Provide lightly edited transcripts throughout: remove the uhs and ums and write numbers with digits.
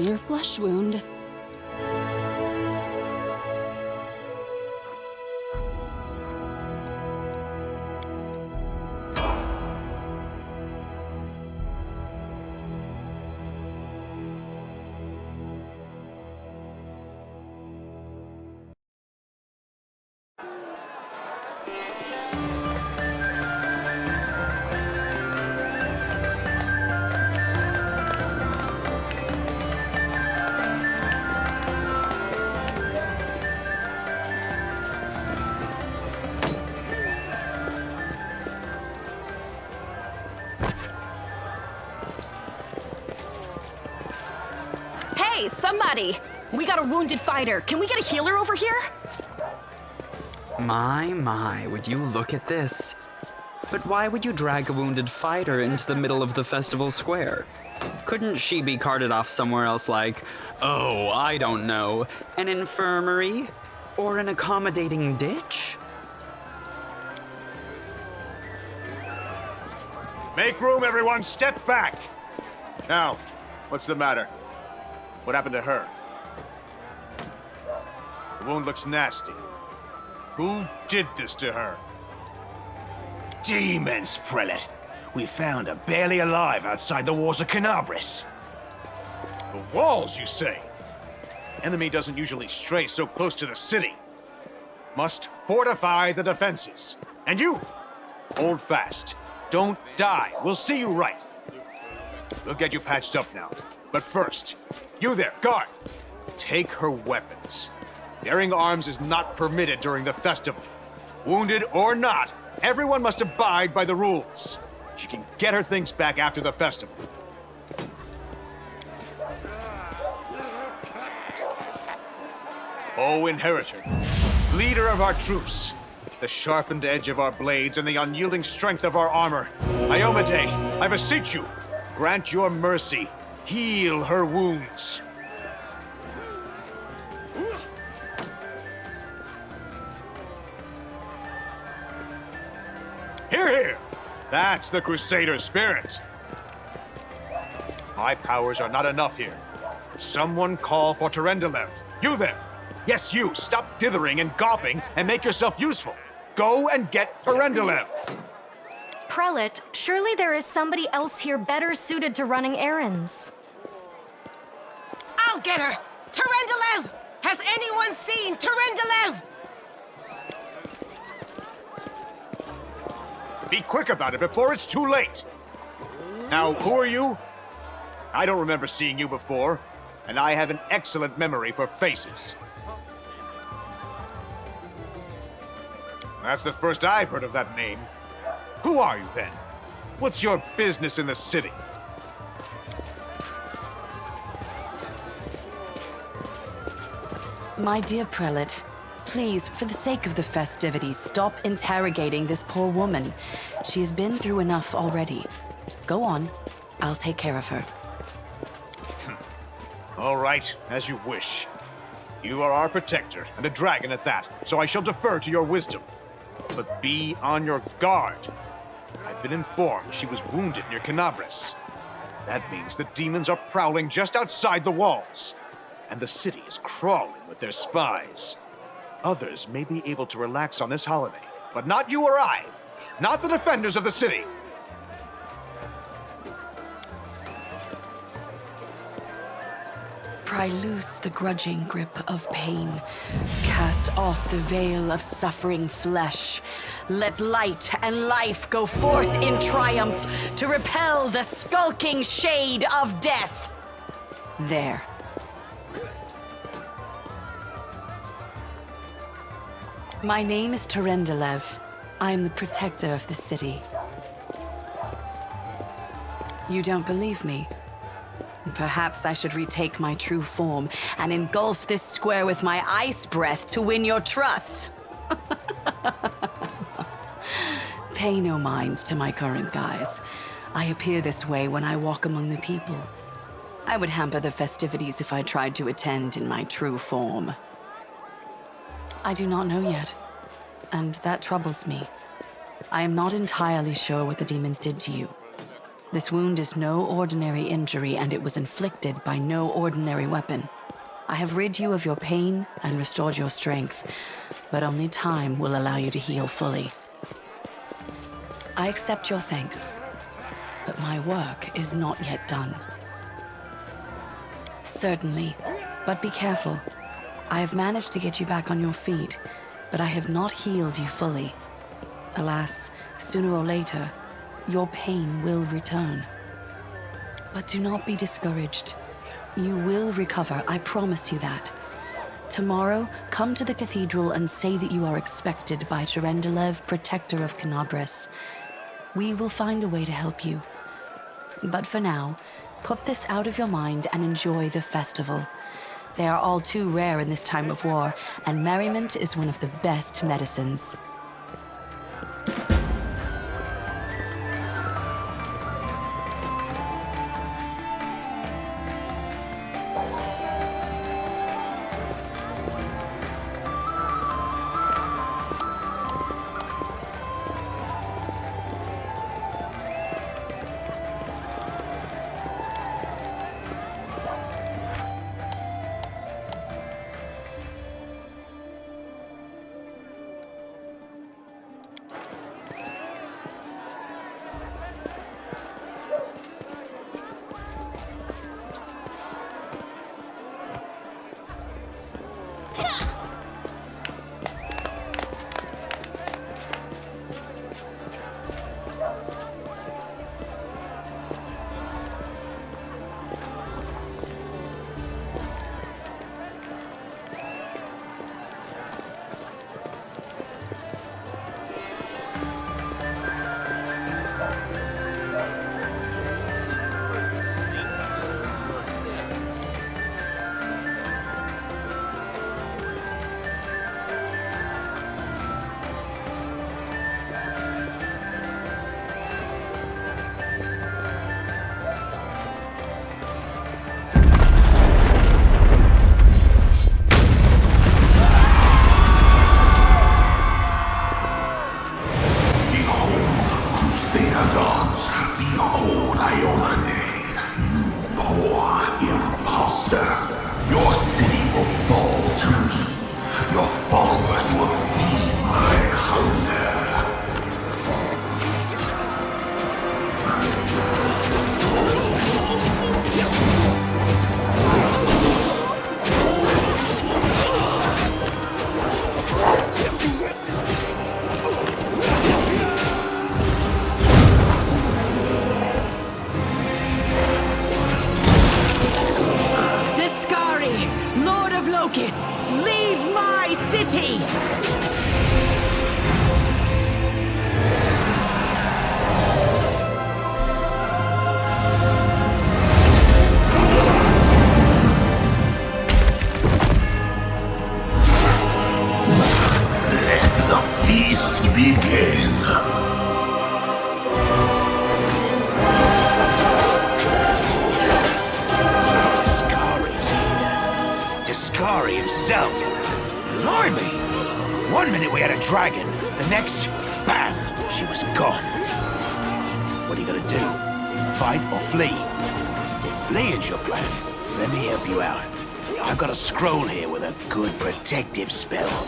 mere flesh wound. Hey, somebody! We got a wounded fighter. Can we get a healer over here? My, would you look at this? But why would you drag a wounded fighter into the middle of the festival square? Couldn't she be carted off somewhere else like, oh, I don't know, an infirmary? Or an accommodating ditch? Make room, everyone! Step back! Now, what's the matter? What happened to her? The wound looks nasty. Who did this to her? Demons, Prelate! We found her barely alive outside the walls of Canabris. The walls, you say? Enemy doesn't usually stray so close to the city. Must fortify the defenses. And you, hold fast. Don't die. We'll see you right. We'll get you patched up now. But first, you there, guard. Take her weapons. Bearing arms is not permitted during the festival. Wounded or not, everyone must abide by the rules. She can get her things back after the festival. O Inheritor, leader of our troops, the sharpened edge of our blades and the unyielding strength of our armor, Iomade, I beseech you, grant your mercy, heal her wounds. Hear, hear! That's the Crusader spirit. My powers are not enough here. Someone call for Terendelev. You there! Yes, you! Stop dithering and gawping and make yourself useful. Go and get Terendelev! Prelate, surely there is somebody else here better suited to running errands. I'll get her! Terendelev! Has anyone seen Terendelev? Be quick about it before it's too late. Now, who are you? I don't remember seeing you before, and I have an excellent memory for faces. That's the first I've heard of that name. Who are you, then? What's your business in the city? My dear Prelate, please, for the sake of the festivities, stop interrogating this poor woman. She has been through enough already. Go on. I'll take care of her. All right, as you wish. You are our protector, and a dragon at that, so I shall defer to your wisdom. But be on your guard. I've been informed she was wounded near Canabris. That means the demons are prowling just outside the walls, and the city is crawling with their spies. Others may be able to relax on this holiday, but not you or I. Not the defenders of the city. Pry loose the grudging grip of pain. Cast off the veil of suffering flesh. Let light and life go forth in triumph to repel the skulking shade of death. There. My name is Terendelev. I am the protector of the city. You don't believe me? Perhaps I should retake my true form and engulf this square with my ice breath to win your trust. Pay no mind to my current guise. I appear this way when I walk among the people. I would hamper the festivities if I tried to attend in my true form. I do not know yet, and that troubles me. I am not entirely sure what the demons did to you. This wound is no ordinary injury, and it was inflicted by no ordinary weapon. I have rid you of your pain and restored your strength, but only time will allow you to heal fully. I accept your thanks, but my work is not yet done. Certainly, but be careful. I have managed to get you back on your feet, but I have not healed you fully. Alas, sooner or later, your pain will return. But do not be discouraged. You will recover, I promise you that. Tomorrow, come to the cathedral and say that you are expected by Tremble, protector of Canabras. We will find a way to help you. But for now, put this out of your mind and enjoy the festival. They are all too rare in this time of war, and merriment is one of the best medicines. Leave my city! Let the feast begin. Discari himself. Blimey! One minute we had a dragon, the next, bam, she was gone. What are you gonna do? Fight or flee? If fleeing's your plan, let me help you out. I've got a scroll here with a good protective spell.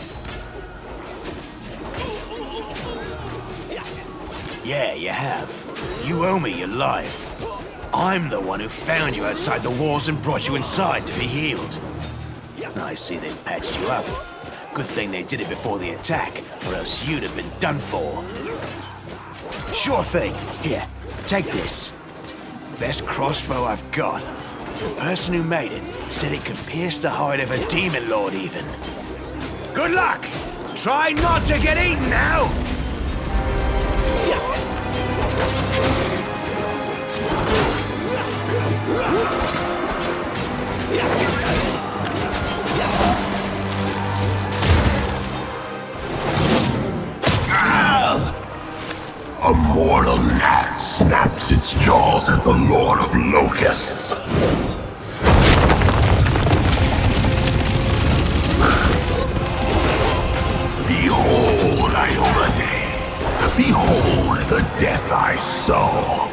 Yeah, you have. You owe me your life. I'm the one who found you outside the walls and brought you inside to be healed. I see they patched you up. Good thing they did it before the attack, or else you'd have been done for. Sure thing. Here, take this. Best crossbow I've got. The person who made it said it could pierce the hide of a demon lord even. Good luck! Try not to get eaten now! A mortal gnat snaps its jaws at the Lord of Locusts. Behold, Ione. Behold the death I saw.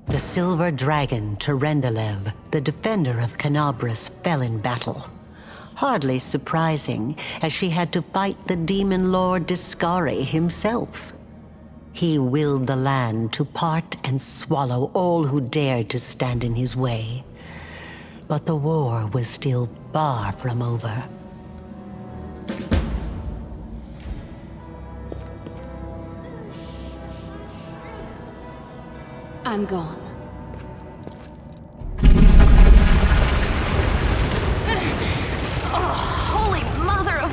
The silver dragon, Tremble, the defender of Canabras, fell in battle. Hardly surprising, as she had to fight the demon lord Discari himself. He willed the land to part and swallow all who dared to stand in his way. But the war was still far from over. I'm gone. Holy mother of...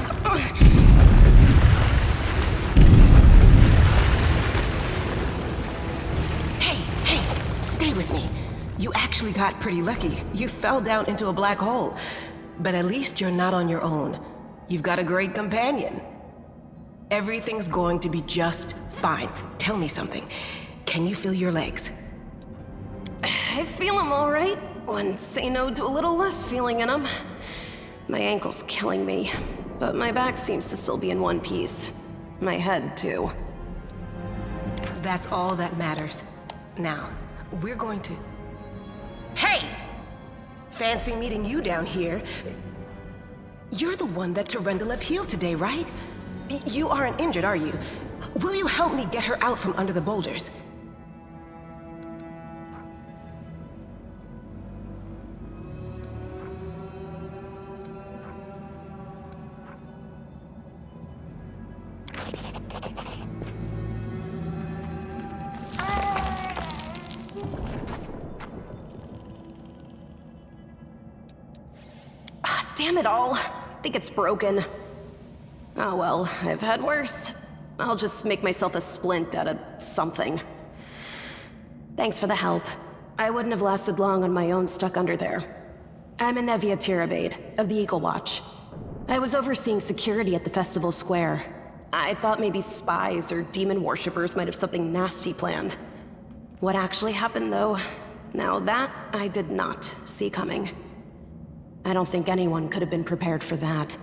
Hey, stay with me. You actually got pretty lucky. You fell down into a black hole. But at least you're not on your own. You've got a great companion. Everything's going to be just fine. Tell me something. Can you feel your legs? I feel him all right. Wouldn't say no to a little less feeling in him. My ankle's killing me, but my back seems to still be in one piece. My head, too. That's all that matters. Now, we're going to... Hey! Fancy meeting you down here. You're the one that Tremble healed today, right? You aren't injured, are you? Will you help me get her out from under the boulders? Damn it all. I think it's broken. Oh well, I've had worse. I'll just make myself a splint out of something. Thanks for the help. I wouldn't have lasted long on my own stuck under there. I'm Anevia Tirabade, of the Eagle Watch. I was overseeing security at the festival square. I thought maybe spies or demon worshippers might have something nasty planned. What actually happened, though? Now that I did not see coming. I don't think anyone could have been prepared for that.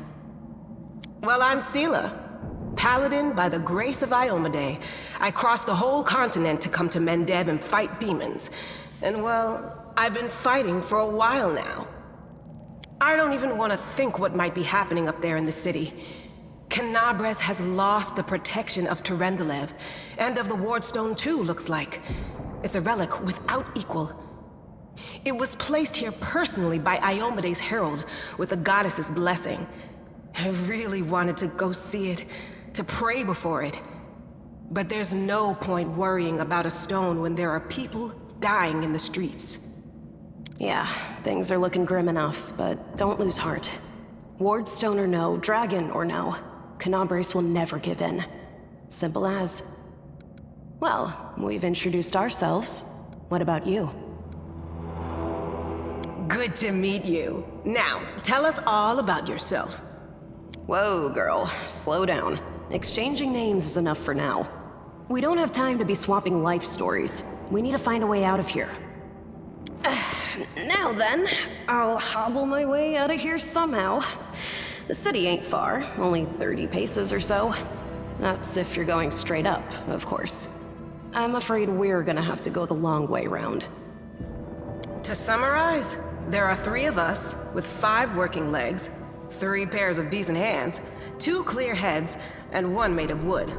Well, I'm Sela, paladin by the grace of Iomade. I crossed the whole continent to come to Mendeb and fight demons. And well, I've been fighting for a while now. I don't even want to think what might be happening up there in the city. Canabras has lost the protection of Tremble, and of the Wardstone too, looks like. It's a relic without equal. It was placed here personally by Iomade's herald, with the goddess's blessing. I really wanted to go see it, to pray before it. But there's no point worrying about a stone when there are people dying in the streets. Yeah, things are looking grim enough, but don't lose heart. Wardstone or no, dragon or no, Canabras will never give in. Simple as. Well, we've introduced ourselves. What about you? Good to meet you. Now, tell us all about yourself. Whoa, girl. Slow down. Exchanging names is enough for now. We don't have time to be swapping life stories. We need to find a way out of here. Now then, I'll hobble my way out of here somehow. The city ain't far, only 30 paces or so. That's if you're going straight up, of course. I'm afraid we're gonna have to go the long way round. To summarize, there are 3 of us with 5 working legs, 3 pairs of decent hands, 2 clear heads, and 1 made of wood.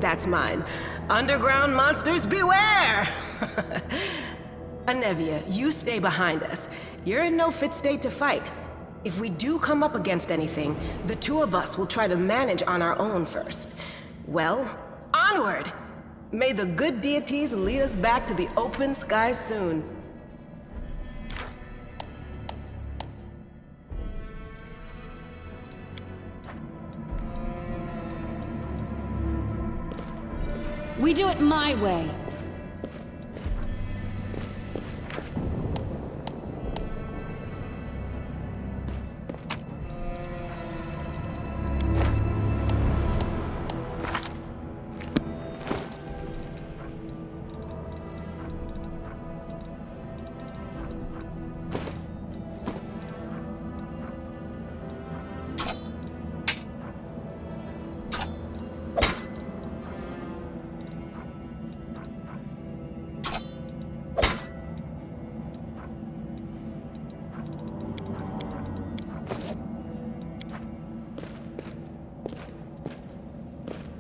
That's mine. Underground monsters beware! Anevia, you stay behind us. You're in no fit state to fight. If we do come up against anything, the 2 of us will try to manage on our own first. Well, onward! May the good deities lead us back to the open sky soon. We do it my way.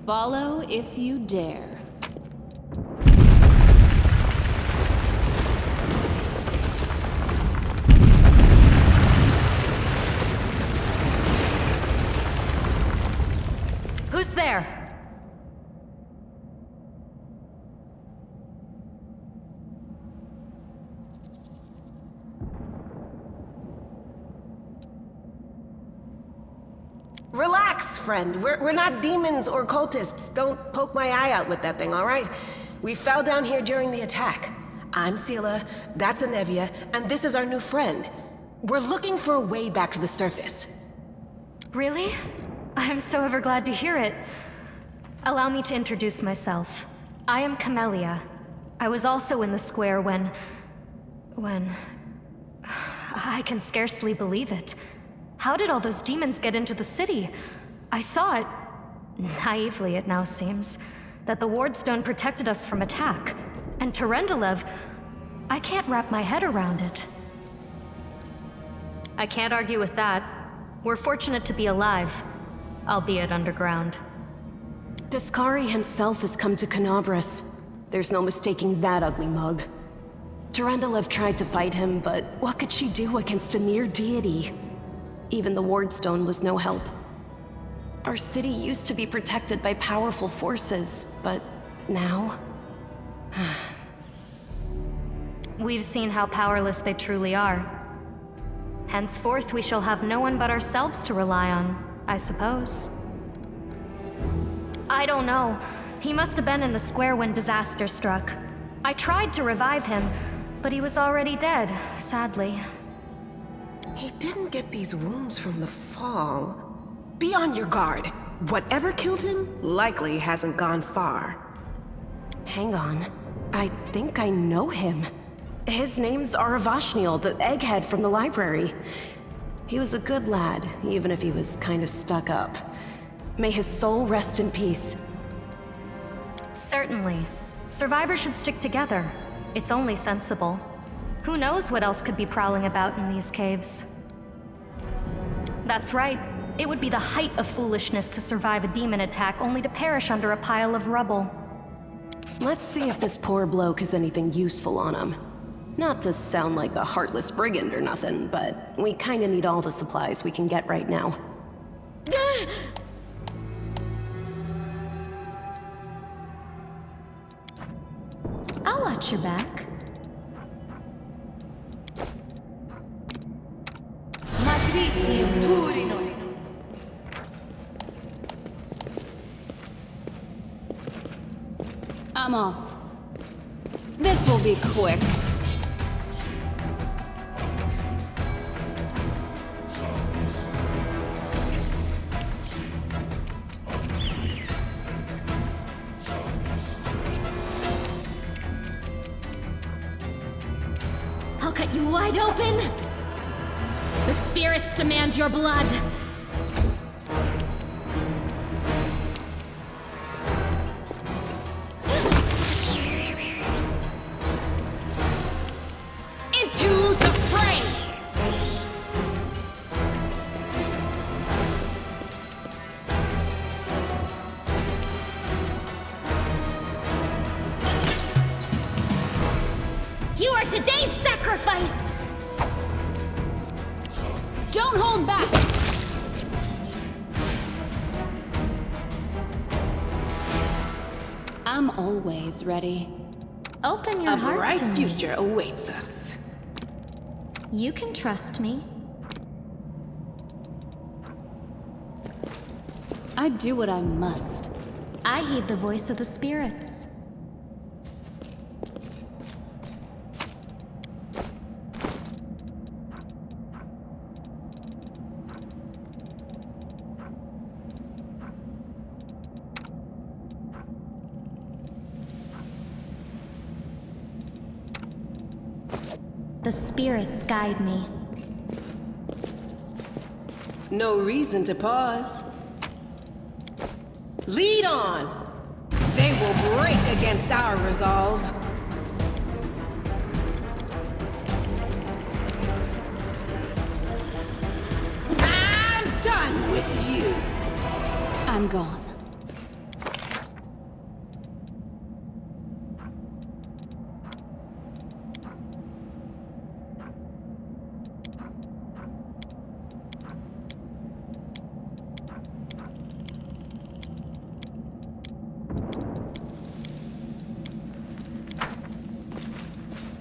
Follow if you dare. Who's there? Relax, friend. We're not demons or cultists. Don't poke my eye out with that thing, all right? We fell down here during the attack. I'm Sela, that's Anevia, and this is our new friend. We're looking for a way back to the surface. Really? I'm so ever glad to hear it. Allow me to introduce myself. I am Camellia. I was also in the square when... I can scarcely believe it. How did all those demons get into the city? I thought, naively it now seems, that the Wardstone protected us from attack. And Terendelev, I can't wrap my head around it. I can't argue with that. We're fortunate to be alive, albeit underground. Discari himself has come to Canabras. There's no mistaking that ugly mug. Terendelev tried to fight him, but what could she do against a near deity? Even the Wardstone was no help. Our city used to be protected by powerful forces, but now... We've seen how powerless they truly are. Henceforth, we shall have no one but ourselves to rely on, I suppose. I don't know. He must have been in the square when disaster struck. I tried to revive him, but he was already dead, sadly. He didn't get these wounds from the fall. Be on your guard. Whatever killed him likely hasn't gone far. Hang on. I think I know him. His name's Aravashniel, the egghead from the library. He was a good lad, even if he was kind of stuck up. May his soul rest in peace. Certainly. Survivors should stick together. It's only sensible. Who knows what else could be prowling about in these caves? That's right. It would be the height of foolishness to survive a demon attack only to perish under a pile of rubble. Let's see if this poor bloke has anything useful on him. Not to sound like a heartless brigand or nothing, but we kinda need all the supplies we can get right now. I'll watch your back. I'm off. This will be quick. I'll cut you wide open. The spirits demand your blood. Into the fray! You are today's sacrifice! Don't hold back! I'm always ready. Open your A heart bright to me. future awaits us. You can trust me. I do what I must. I heed the voice of the spirits. The spirits guide me. No reason to pause. Lead on! They will break against our resolve. I'm done with you! I'm gone.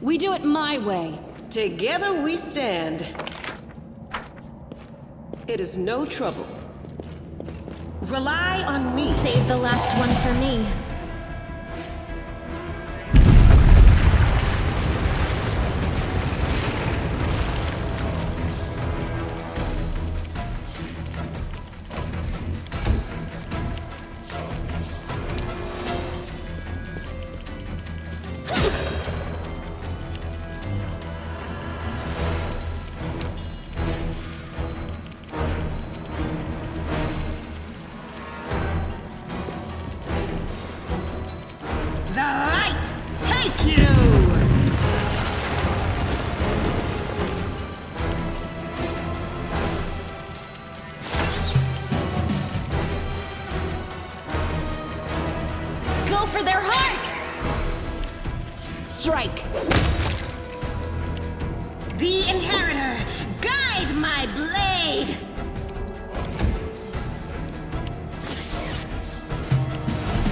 We do it my way. Together we stand. It is no trouble. Rely on me. Save the last one for me. The light take you! Go for their hearts! Strike. The Inheritor, guide my blade!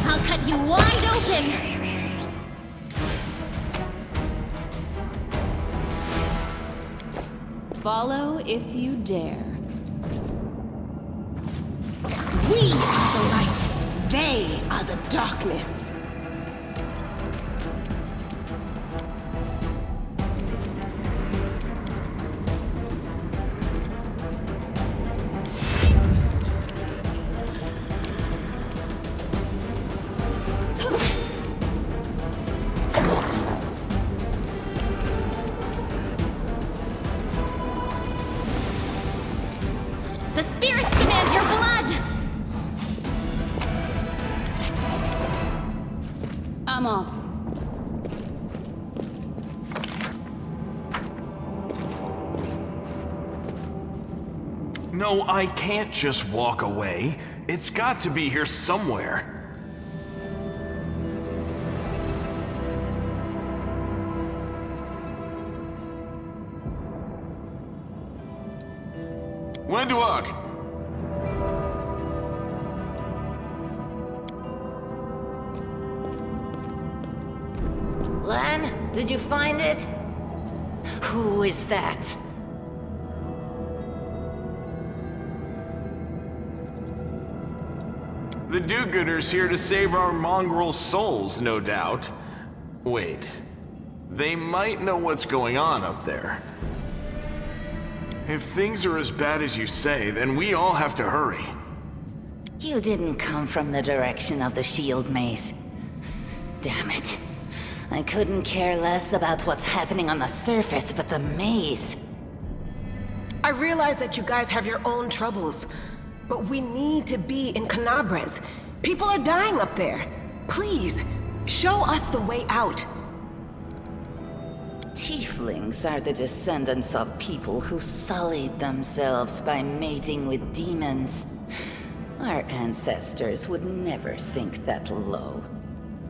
I'll cut you wide open! Follow if you dare. We are the light. They are the darkness. The spirits demand your blood! I'm off. No, I can't just walk away. It's got to be here somewhere. When to walk? Lan, did you find it? Who is that? The do-gooders here to save our mongrel souls, no doubt. Wait. They might know what's going on up there. If things are as bad as you say, then we all have to hurry. You didn't come from the direction of the shield maze. Damn it. I couldn't care less about what's happening on the surface, but the maze. I realize that you guys have your own troubles, but we need to be in Canabres. People are dying up there. Please, show us the way out. Tieflings are the descendants of people who sullied themselves by mating with demons. Our ancestors would never sink that low.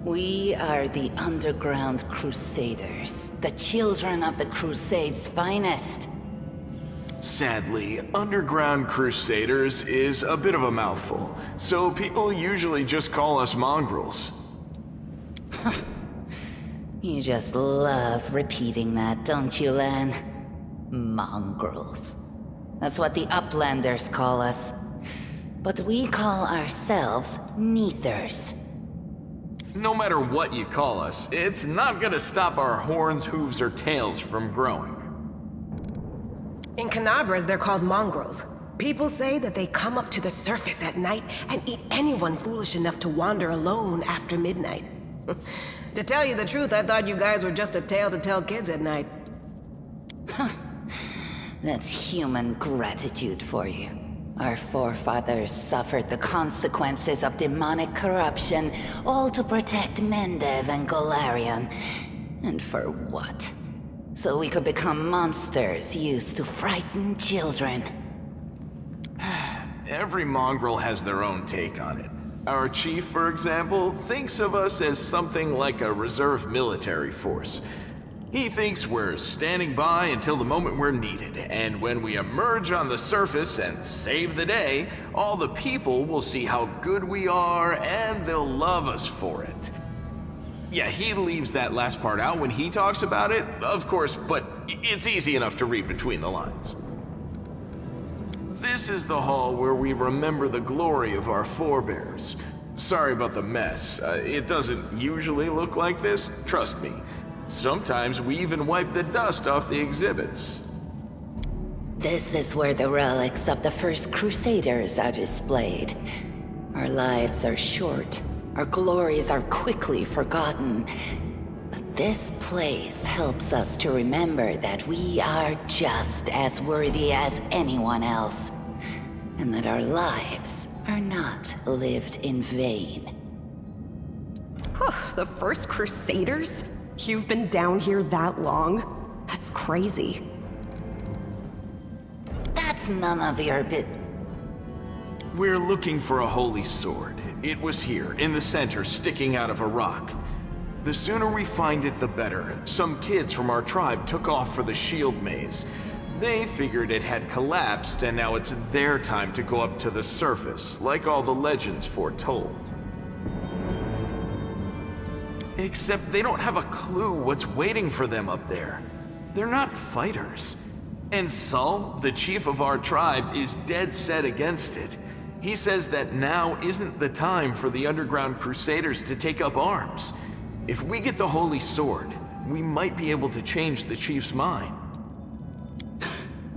We are the Underground Crusaders, the children of the Crusades' finest. Sadly, Underground Crusaders is a bit of a mouthful, so people usually just call us mongrels. You just love repeating that, don't you, Lan? Mongrels. That's what the Uplanders call us. But we call ourselves Neathers. No matter what you call us, it's not gonna stop our horns, hooves, or tails from growing. In Canabres, they're called mongrels. People say that they come up to the surface at night and eat anyone foolish enough to wander alone after midnight. To tell you the truth, I thought you guys were just a tale to tell kids at night. That's human gratitude for you. Our forefathers suffered the consequences of demonic corruption, all to protect Mendev and Golarion. And for what? So we could become monsters used to frighten children. Every mongrel has their own take on it. Our chief, for example, thinks of us as something like a reserve military force. He thinks we're standing by until the moment we're needed, and when we emerge on the surface and save the day, all the people will see how good we are and they'll love us for it. Yeah, he leaves that last part out when he talks about it, of course, but it's easy enough to read between the lines. This is the hall where we remember the glory of our forebears. Sorry about the mess. It doesn't usually look like this, trust me. Sometimes we even wipe the dust off the exhibits. This is where the relics of the first Crusaders are displayed. Our lives are short. Our glories are quickly forgotten. But this place helps us to remember that we are just as worthy as anyone else, and that our lives are not lived in vain. The first Crusaders? You've been down here that long? That's crazy. That's none of your We're looking for a holy sword. It was here, in the center, sticking out of a rock. The sooner we find it, the better. Some kids from our tribe took off for the shield maze. They figured it had collapsed, and now it's their time to go up to the surface, like all the legends foretold. Except they don't have a clue what's waiting for them up there. They're not fighters. And Saul, the chief of our tribe, is dead set against it. He says that now isn't the time for the underground crusaders to take up arms. If we get the holy sword, we might be able to change the chief's mind.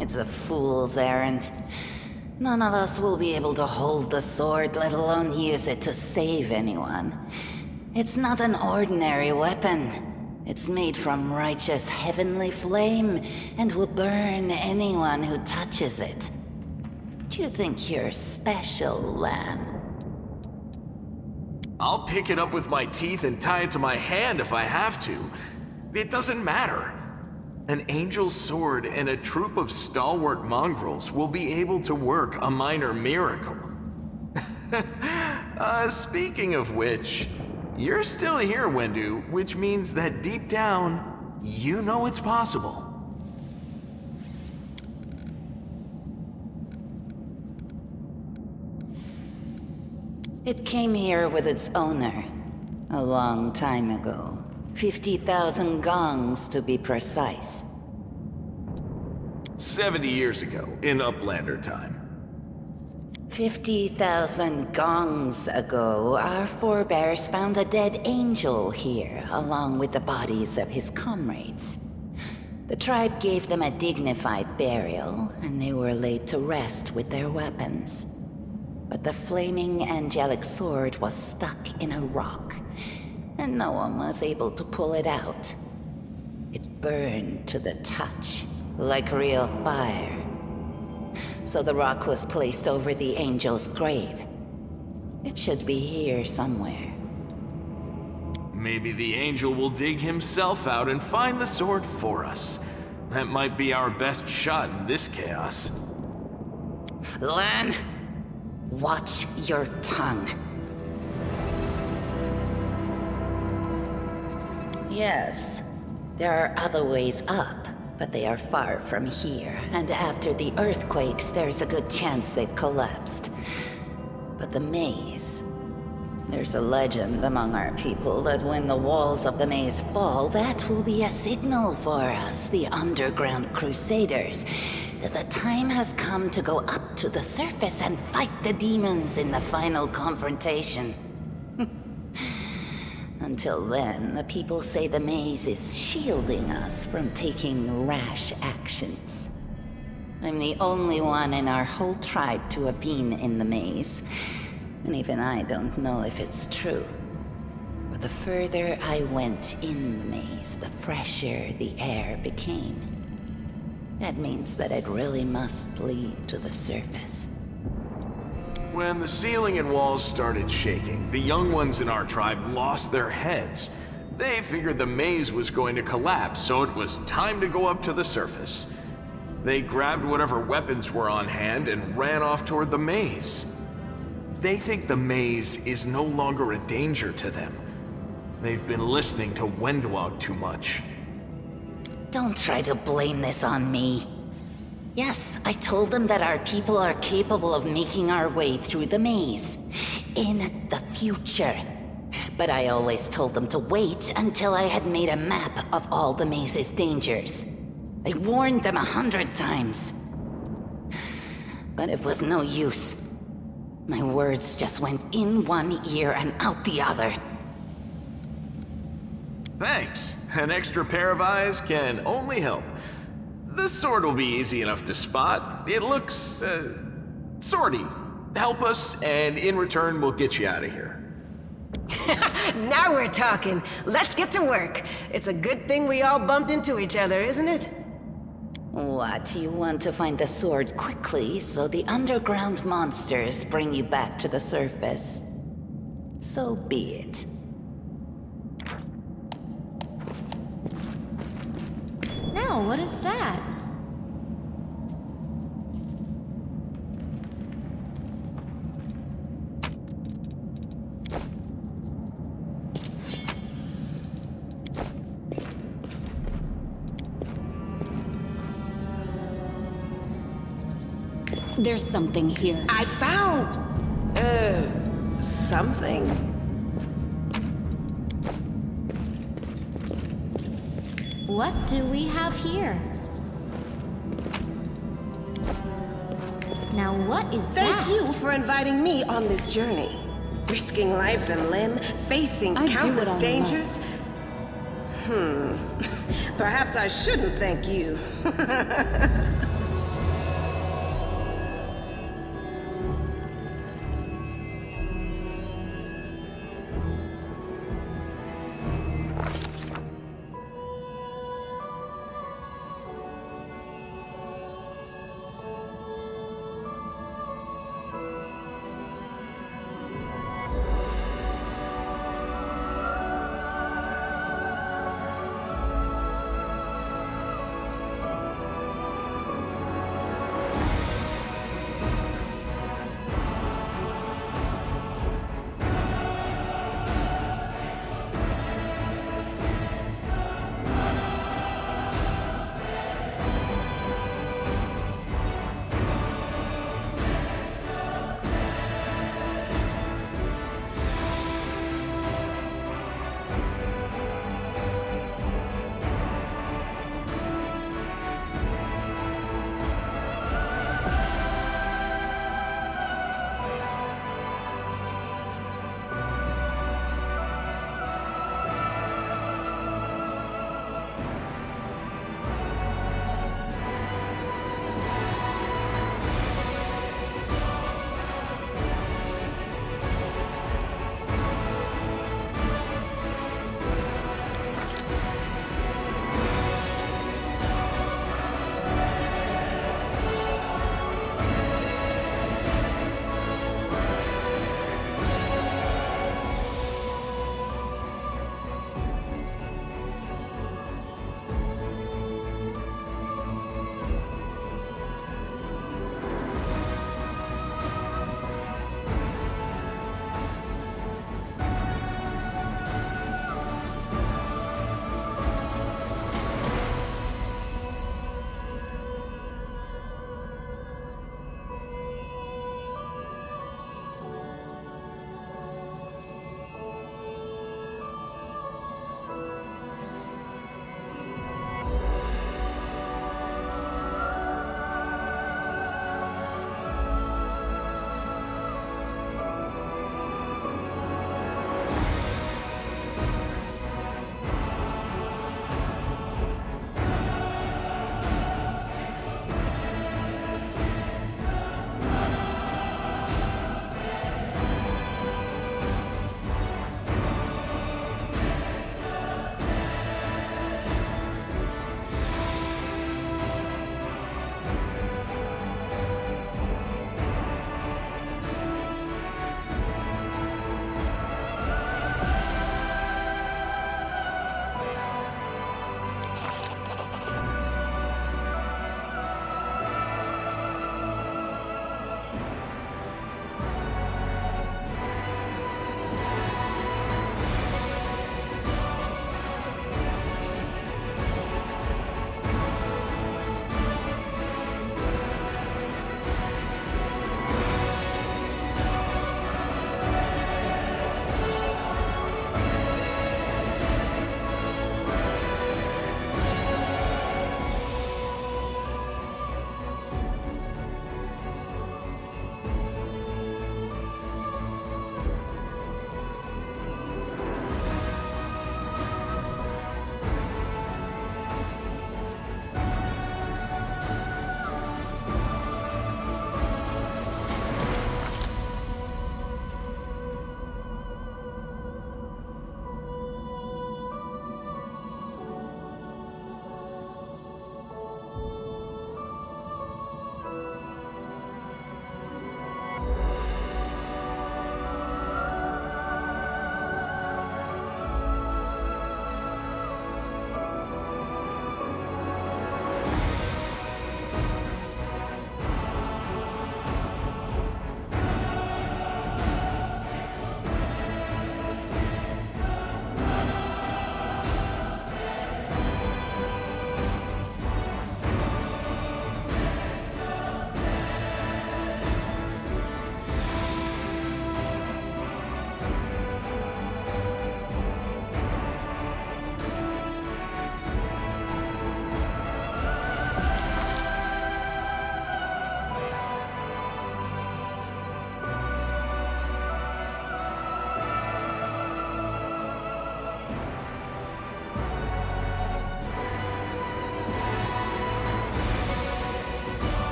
It's a fool's errand. None of us will be able to hold the sword, let alone use it to save anyone. It's not an ordinary weapon. It's made from righteous heavenly flame and will burn anyone who touches it. Do you think you're special, Lan? I'll pick it up with my teeth and tie it to my hand if I have to. It doesn't matter. An angel's sword and a troop of stalwart mongrels will be able to work a minor miracle. Speaking of which, you're still here, Wendu, which means that deep down, you know it's possible. It came here with its owner, a long time ago. 50,000 gongs to be precise. 70 years ago, in Uplander time. 50,000 gongs ago, our forebears found a dead angel here, along with the bodies of his comrades. The tribe gave them a dignified burial, and they were laid to rest with their weapons. But the flaming angelic sword was stuck in a rock, and no one was able to pull it out. It burned to the touch, like real fire. So the rock was placed over the angel's grave. It should be here somewhere. Maybe the angel will dig himself out and find the sword for us. That might be our best shot in this chaos. Lan, watch your tongue. Yes, there are other ways up, but they are far from here, and after the earthquakes, there's a good chance they've collapsed. But the maze... There's a legend among our people that when the walls of the maze fall, that will be a signal for us, the underground crusaders, that the time has come to go up to the surface and fight the demons in the final confrontation. Until then, the people say the maze is shielding us from taking rash actions. I'm the only one in our whole tribe to have been in the maze, and even I don't know if it's true. But the further I went in the maze, the fresher the air became. That means that it really must lead to the surface. When the ceiling and walls started shaking, the young ones in our tribe lost their heads. They figured the maze was going to collapse, so it was time to go up to the surface. They grabbed whatever weapons were on hand and ran off toward the maze. They think the maze is no longer a danger to them. They've been listening to Wendwog too much. Don't try to blame this on me. Yes, I told them that our people are capable of making our way through the maze. In the future. But I always told them to wait until I had made a map of all the maze's dangers. I warned them 100 times. But it was no use. My words just went in one ear and out the other. Thanks. An extra pair of eyes can only help. The sword will be easy enough to spot. It looks, swordy. Help us, and in return, we'll get you out of here. Now we're talking. Let's get to work. It's a good thing we all bumped into each other, isn't it? What, you want to find the sword quickly so the underground monsters bring you back to the surface? So be it. Now, what is that? There's something here. I found... something. What do we have here? Now what is that? Thank you for inviting me on this journey. Risking life and limb, facing I do countless it on a dangers. Perhaps I shouldn't thank you.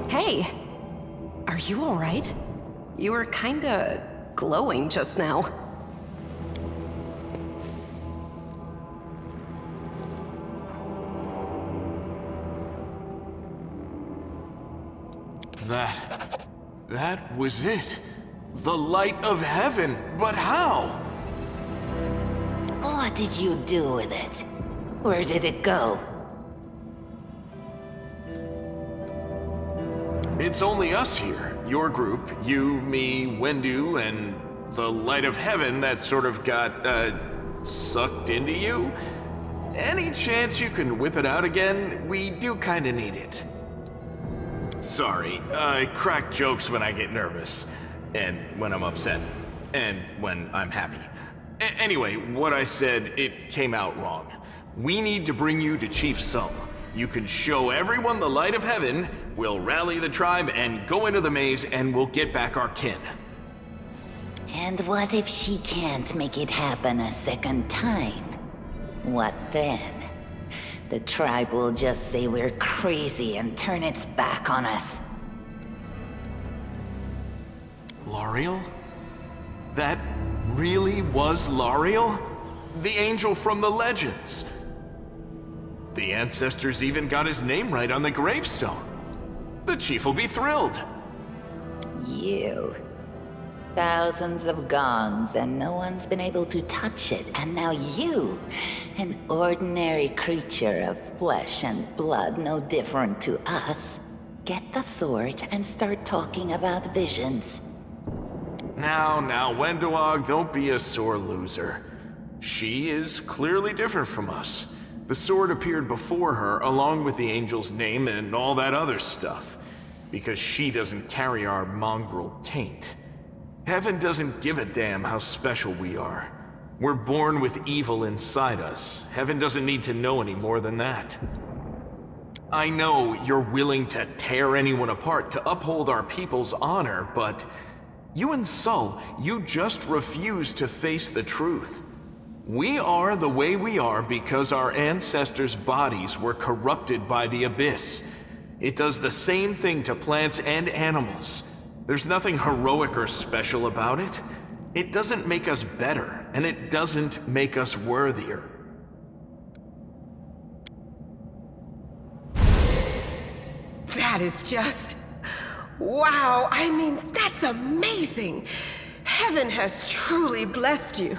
Hey! Are you alright? You were kinda glowing just now. That was it. The light of heaven. But how? What did you do with it? Where did it go? It's only us here. Your group, you, me, Wendu, and the light of heaven that sort of got, sucked into you. Any chance you can whip it out again? We do kinda need it. Sorry, I crack jokes when I get nervous, and when I'm upset, and when I'm happy. Anyway, what I said, it came out wrong. We need to bring you to Chief Sull. You can show everyone the light of heaven, we'll rally the tribe and go into the maze, and we'll get back our kin. And what if she can't make it happen a second time? What then? The tribe will just say we're crazy and turn its back on us. L'Ariel? That really was L'Ariel? The angel from the legends. The ancestors even got his name right on the gravestone. The chief will be thrilled. You. Thousands of gongs and no one's been able to touch it, and now you, an ordinary creature of flesh and blood no different to us, get the sword and start talking about visions. Now, Wenduog, don't be a sore loser. She is clearly different from us. The sword appeared before her, along with the angel's name and all that other stuff, because she doesn't carry our mongrel taint. Heaven doesn't give a damn how special we are. We're born with evil inside us. Heaven doesn't need to know any more than that. I know you're willing to tear anyone apart to uphold our people's honor, but you and Sull, you just refuse to face the truth. We are the way we are because our ancestors' bodies were corrupted by the Abyss. It does the same thing to plants and animals. There's nothing heroic or special about it. It doesn't make us better, and it doesn't make us worthier. That is just... wow, I mean, that's amazing! Heaven has truly blessed you.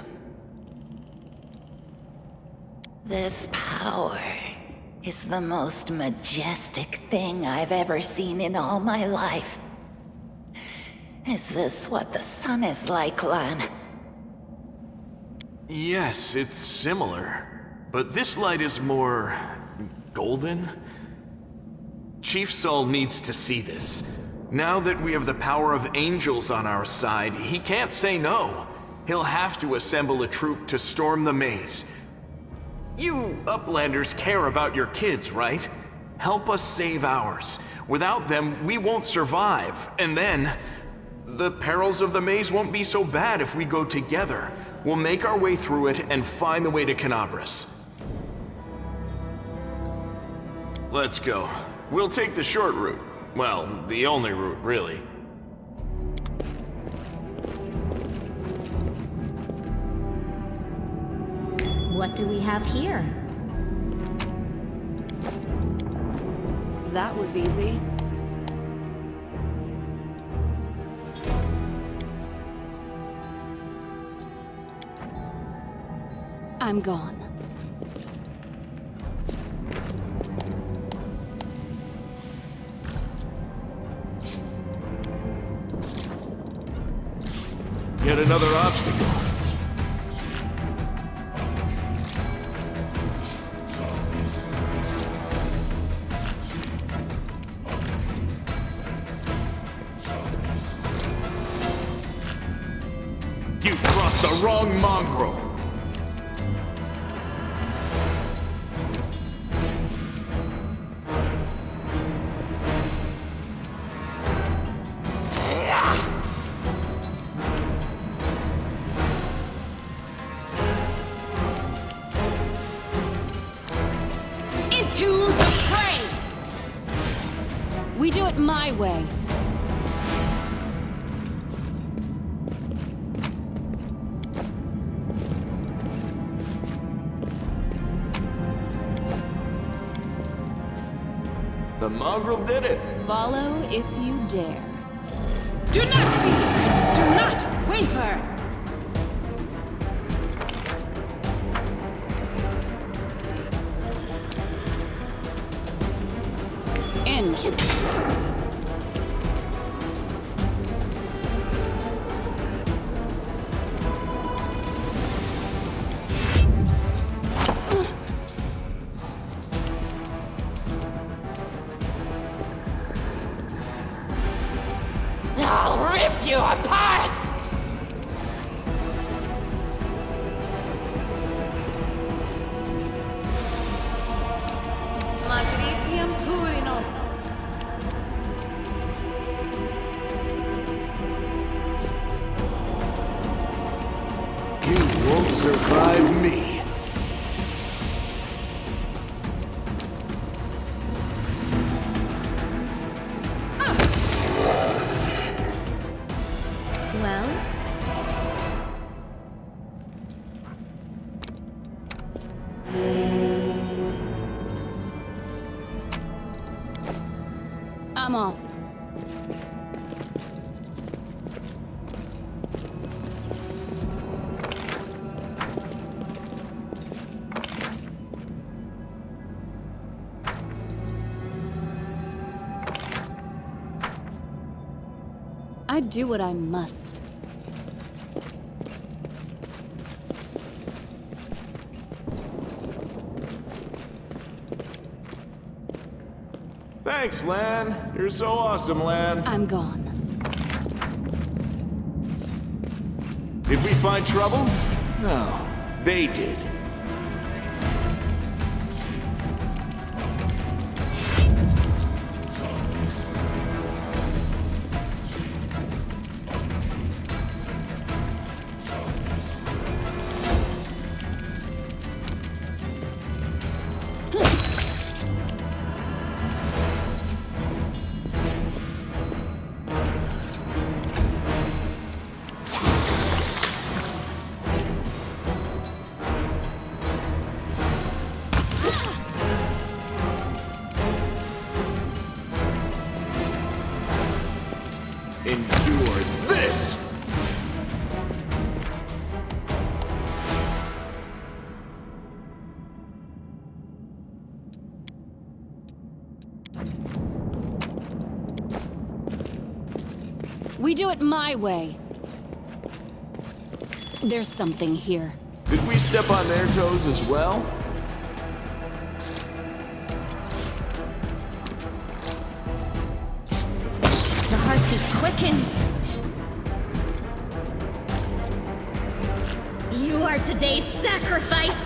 This power is the most majestic thing I've ever seen in all my life. Is this what the sun is like, Lan? Yes, it's similar. But this light is more... golden? Chief Sull needs to see this. Now that we have the power of angels on our side, he can't say no. He'll have to assemble a troop to storm the maze. You Uplanders care about your kids, right? Help us save ours. Without them, we won't survive. And then, the perils of the maze won't be so bad if we go together. We'll make our way through it and find the way to Canabras. Let's go. We'll take the short route. Well, the only route, really. What do we have here? That was easy. I'm gone. Yet another obstacle. You've crossed the wrong mongrel. We do it my way. The mongrel did it. Follow if you dare. Do not fear! Do not waver! Interesting. I'll rip you apart! Magnesium Turinos. You won't survive me. Well, I'm off. I do what I must. Thanks, Lan. You're so awesome, Lan. I'm gone. Did we find trouble? No, they did. Endure this! We do it my way. There's something here. Did we step on their toes as well? The heartbeat quickens. You are today's sacrifice.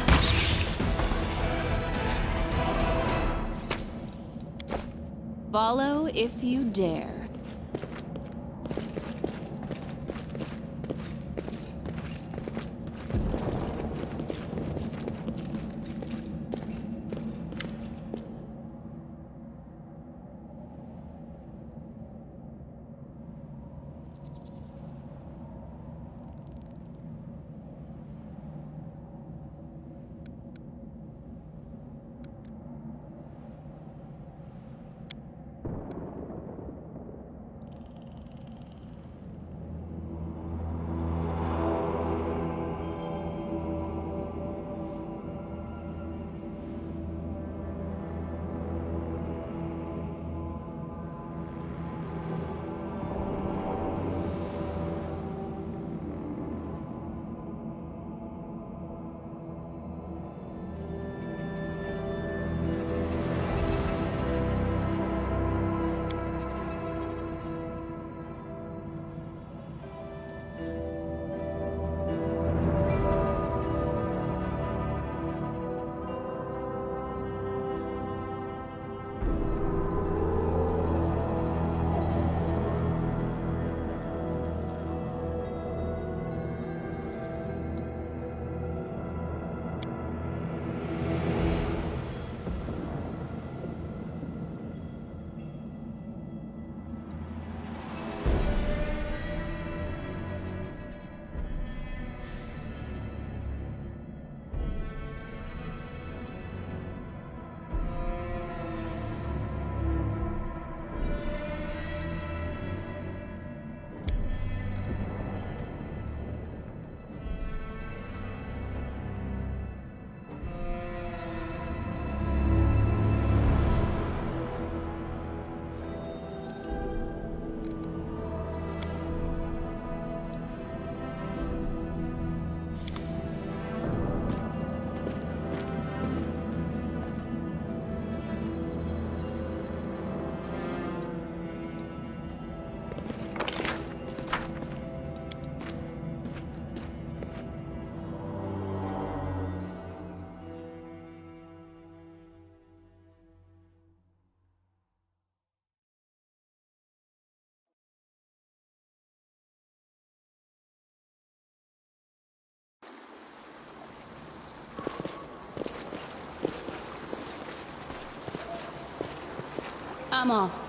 Follow if you dare. I'm off.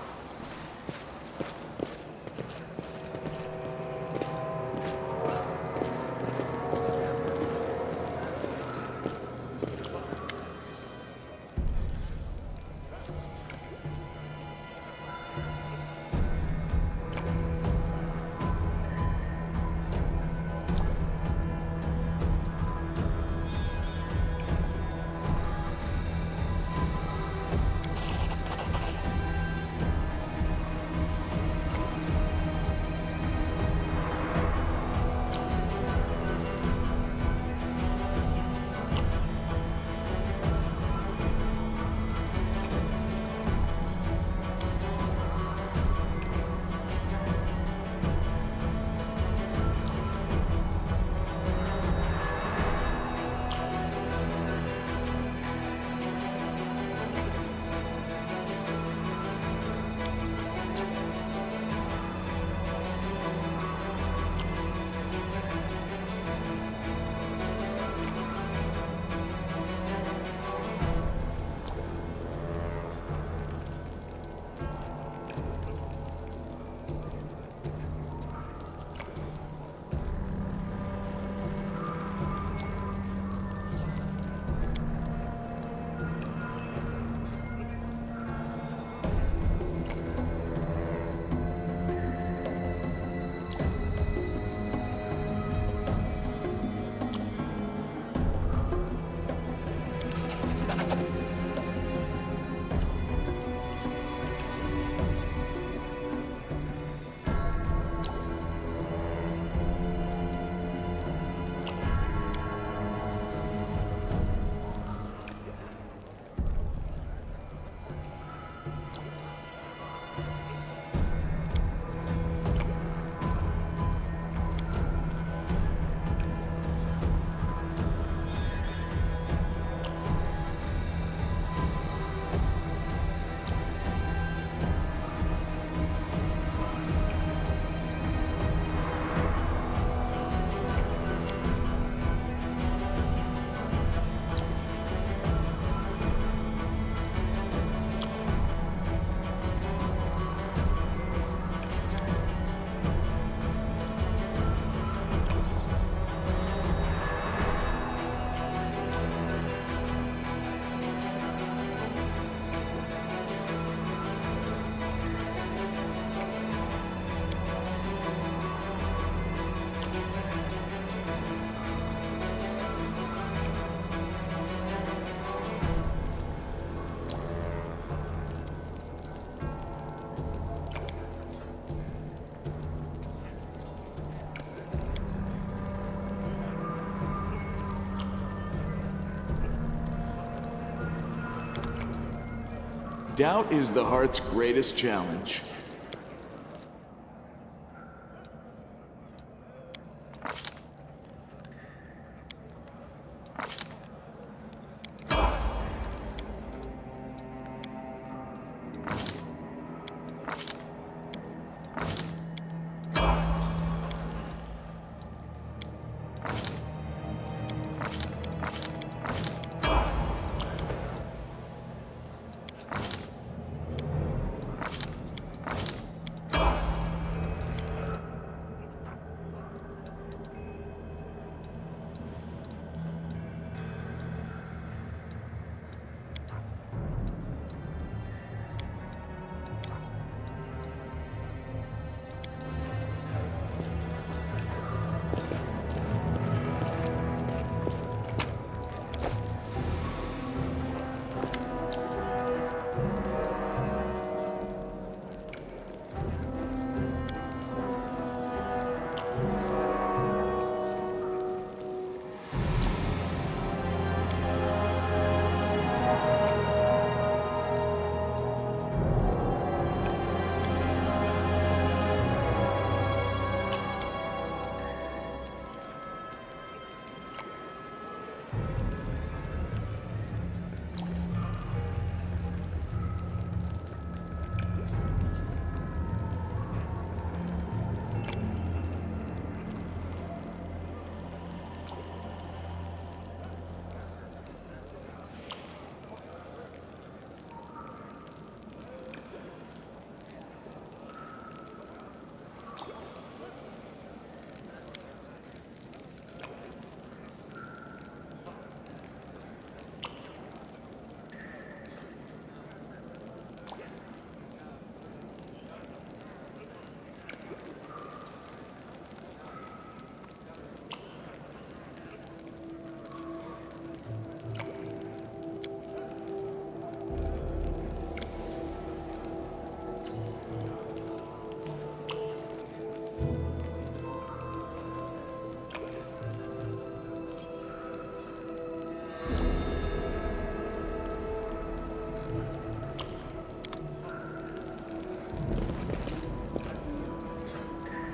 Doubt is the heart's greatest challenge.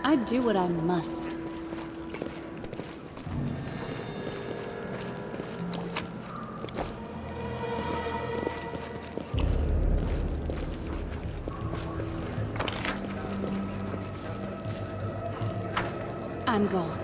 I'd do what I must. I'm gone.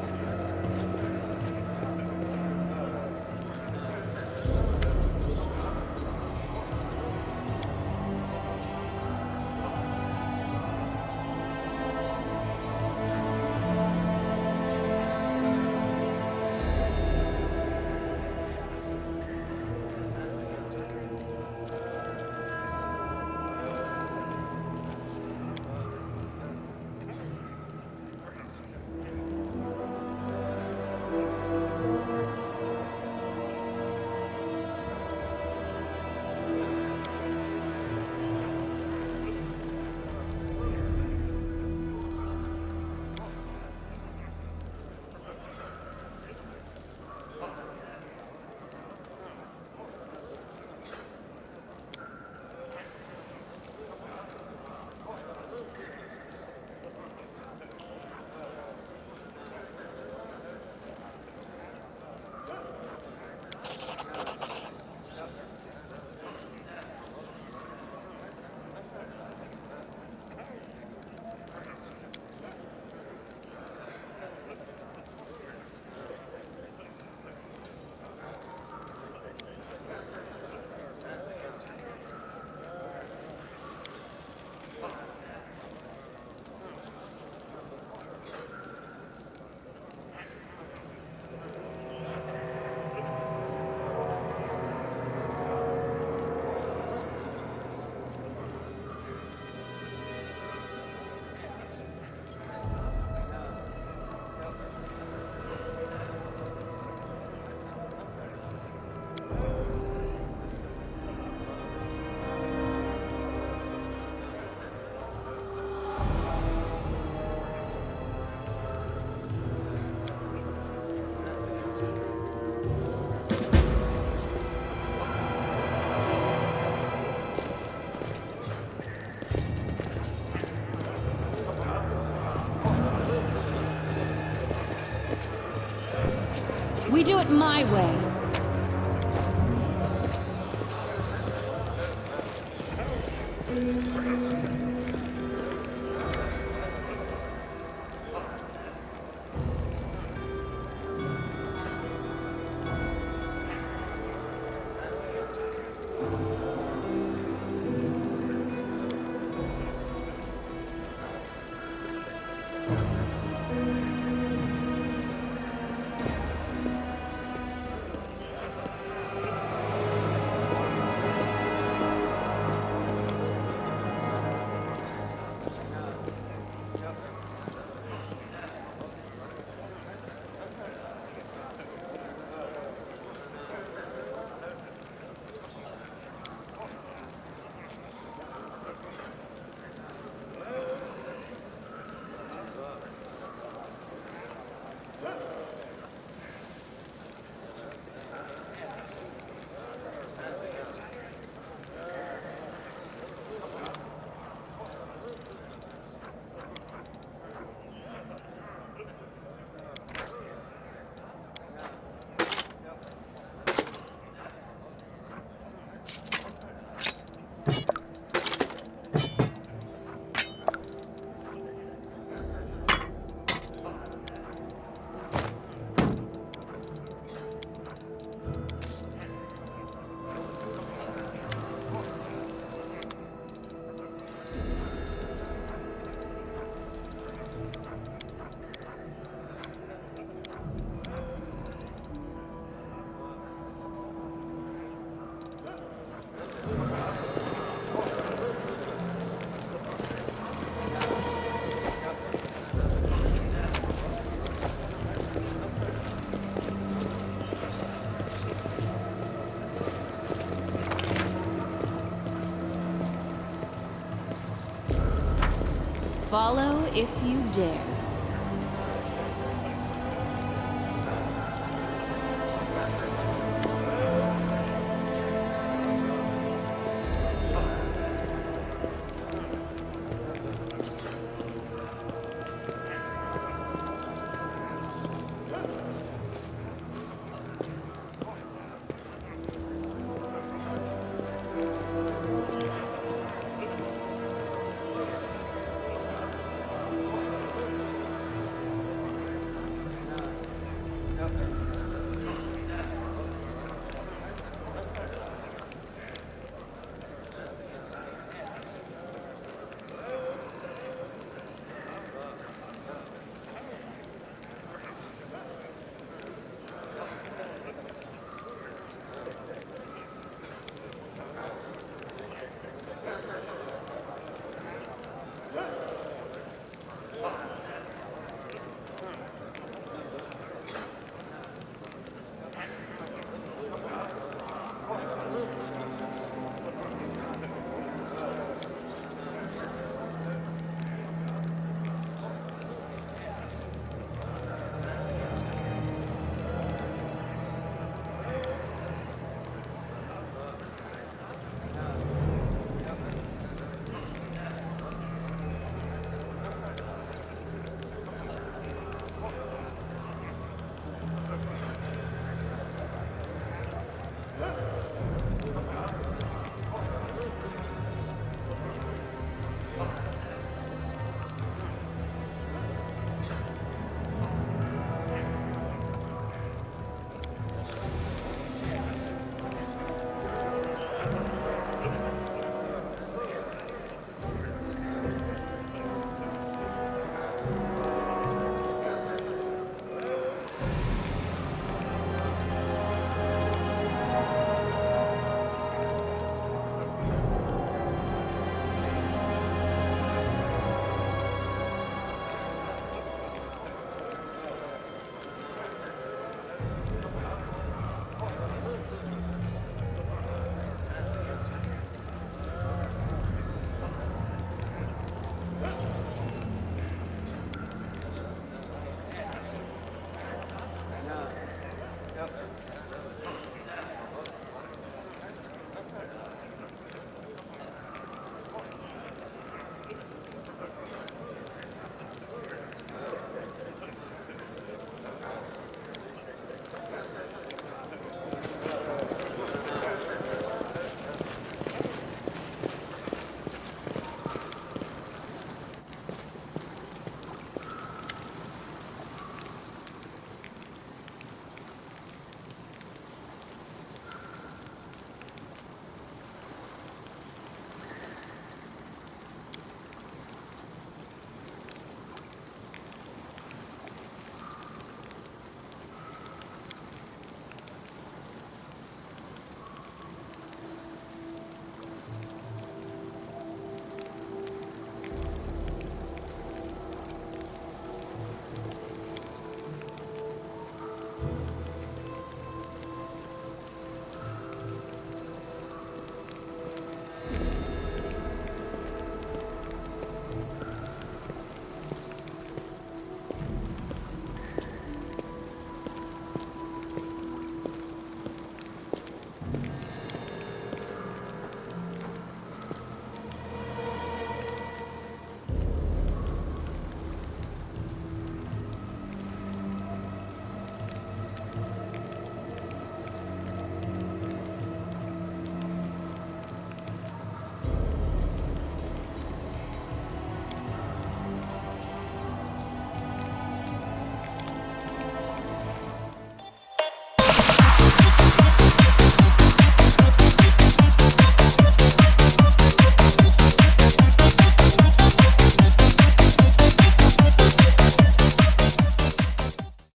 We do it my way. Follow if you dare.